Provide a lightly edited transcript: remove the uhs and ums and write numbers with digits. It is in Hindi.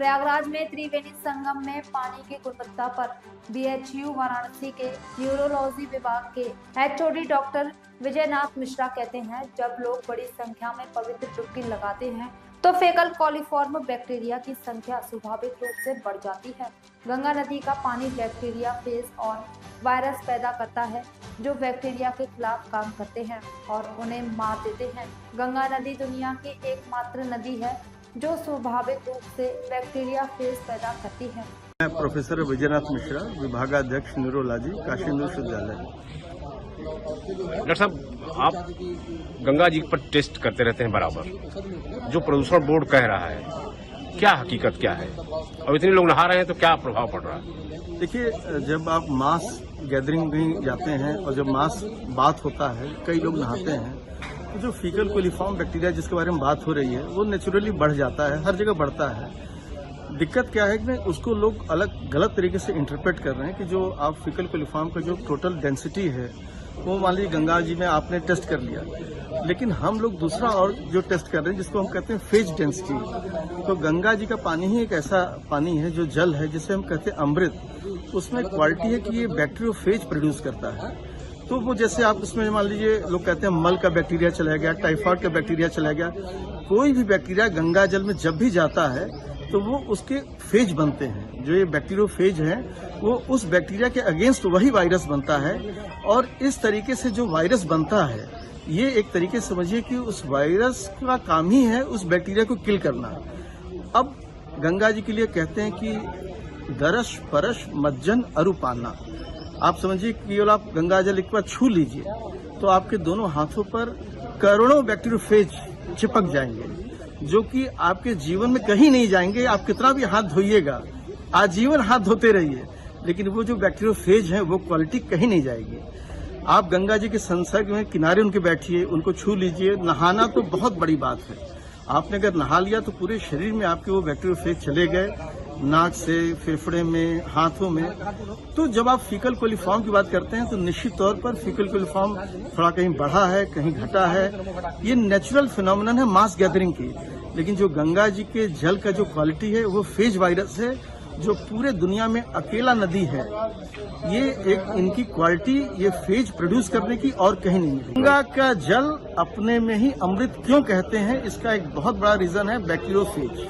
प्रयागराज में त्रिवेणी संगम में पानी की गुणवत्ता पर बीएचयू वाराणसी के न्यूरोलॉजी विभाग के एचओडी डॉक्टर विजयनाथ मिश्रा कहते हैं, जब लोग बड़ी संख्या में पवित्र डुबकी लगाते हैं तो फेकल कॉलीफॉर्म बैक्टीरिया की संख्या स्वाभाविक रूप से बढ़ जाती है। गंगा नदी का पानी बैक्टीरिया, फेज और वायरस पैदा करता है जो बैक्टीरिया के खिलाफ काम करते हैं और उन्हें मार देते हैं। गंगा नदी दुनिया की एकमात्र नदी है जो स्वाभाविक रूप से बैक्टीरिया फेज पैदा करती है। मैं प्रोफेसर विजयनाथ मिश्रा, विभागाध्यक्ष न्यूरोलॉजी, काशी हिंदू विश्वविद्यालय। डॉक्टर साहब, आप गंगा जी पर टेस्ट करते रहते हैं बराबर, जो प्रदूषण बोर्ड कह रहा है, क्या हकीकत क्या है और इतने लोग नहा रहे हैं तो क्या प्रभाव पड़ रहा है? देखिए, जब आप मास गैदरिंग में जाते हैं और जब मास बात होता है, कई लोग नहाते हैं, तो जो फीकल कोलीफॉर्म बैक्टीरिया जिसके बारे में बात हो रही है वो नेचुरली बढ़ जाता है, हर जगह बढ़ता है। दिक्कत क्या है कि उसको लोग अलग गलत तरीके से इंटरप्रेट कर रहे हैं कि जो आप फीकल कोलीफॉर्म का जो टोटल डेंसिटी है वो मान लीजिए गंगा जी में आपने टेस्ट कर लिया, लेकिन हम लोग दूसरा और जो टेस्ट कर रहे हैं जिसको हम कहते हैं फेज डेंसिटी। तो गंगा जी का पानी ही एक ऐसा पानी है जो जल है जिसे हम कहते हैं अमृत। उसमें क्वालिटी है कि ये बैक्टीरियोफेज प्रोड्यूस करता है। तो वो जैसे आप उसमें मान लीजिए लोग कहते हैं मल का बैक्टीरिया चला गया, टाइफाइड का बैक्टीरिया चला गया, कोई भी बैक्टीरिया गंगा जल में जब भी जाता है तो वो उसके फेज बनते हैं। जो ये बैक्टीरियोफेज है वो उस बैक्टीरिया के अगेंस्ट वही वायरस बनता है और इस तरीके से जो वायरस बनता है ये एक तरीके से समझिए कि उस वायरस का काम ही है उस बैक्टीरिया को किल करना। अब गंगा जी के लिए कहते हैं कि दरस परस मज्जन अरुपाना। आप समझिए कि केवल आप गंगा जल एक बार छू लीजिए तो आपके दोनों हाथों पर करोड़ों बैक्टीरियोफेज चिपक जाएंगे जो कि आपके जीवन में कहीं नहीं जाएंगे। आप कितना भी हाथ धोइएगा, आजीवन हाथ धोते रहिए, लेकिन वो जो बैक्टीरियोफेज हैं वो क्वालिटी कहीं नहीं जाएगी। आप गंगा जी के संसर्ग में किनारे उनके बैठिए, उनको छू लीजिए। नहाना तो बहुत बड़ी बात है, आपने अगर नहा लिया तो पूरे शरीर में आपके वो बैक्टीरियोफेज चले गए, नाक से, फेफड़े में, हाथों में। तो जब आप फीकल कोलीफॉर्म की बात करते हैं तो निश्चित तौर पर फीकल कोलीफॉर्म थोड़ा कहीं बढ़ा है, कहीं घटा है। ये नेचुरल फिनोमिनन है मास गैदरिंग की। लेकिन जो गंगा जी के जल का जो क्वालिटी है वो फेज वायरस है जो पूरे दुनिया में अकेला नदी है। ये एक इनकी क्वालिटी ये फेज प्रोड्यूस करने की और कहीं नहीं मिली। गंगा का जल अपने में ही अमृत क्यों कहते हैं, इसका एक बहुत बड़ा रीजन है बैक्टीरियोफेज।